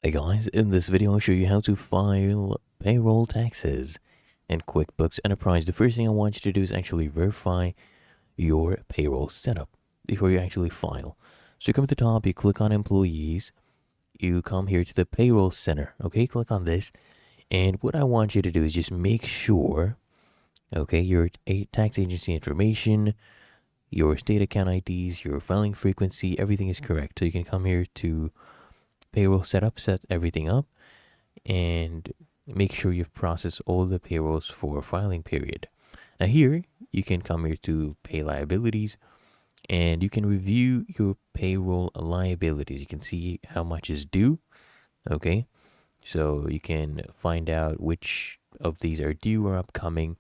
Hey guys, in this video I'll show you how to file payroll taxes in QuickBooks Enterprise. The first thing I want you to do is actually verify your payroll setup before you actually file. So you come to the top, you click on employees, you come here to the payroll center, okay? Click on this, and what I want you to do is just make sure, okay, your tax agency information, your state account IDs, your filing frequency, everything is correct. So you can come here to payroll setup, set everything up, and make sure you've processed all the payrolls for filing period. Now here, you can come here to pay liabilities and you can review your payroll liabilities. You can see how much is due, okay? So you can find out which of these are due or upcoming,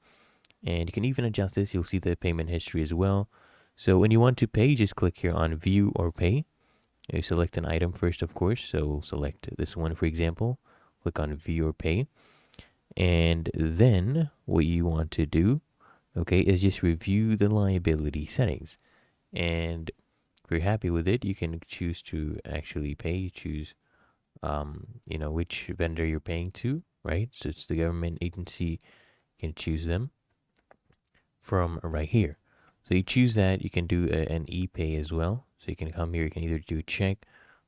and you can even adjust this. You'll see the payment history as well. So when you want to pay, just click here on view or pay. You select an item first, of course. So select this one, for example. Click on view or pay. And then what you want to do, okay, is just review the liability settings. And if you're happy with it, you can choose to actually pay. You choose, which vendor you're paying to, right? So it's the government agency. You can choose them from right here. So you choose that. You can do an e-pay as well. So you can come here. You can either do a check,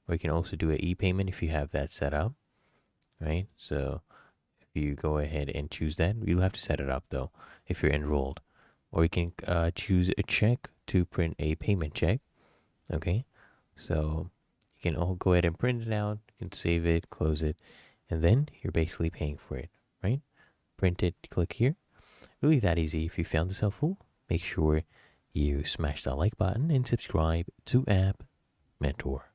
or you can also do an e-payment if you have that set up, right? So you go ahead and choose that. You'll have to set it up though if you're enrolled. Or you can choose a check to print a payment check. Okay, so you can all go ahead and print it out. You can save it, close it, and then you're basically paying for it, right? Print it, click here. Really that easy. If you found this helpful, make sure you smash that like button and subscribe to App Mentor.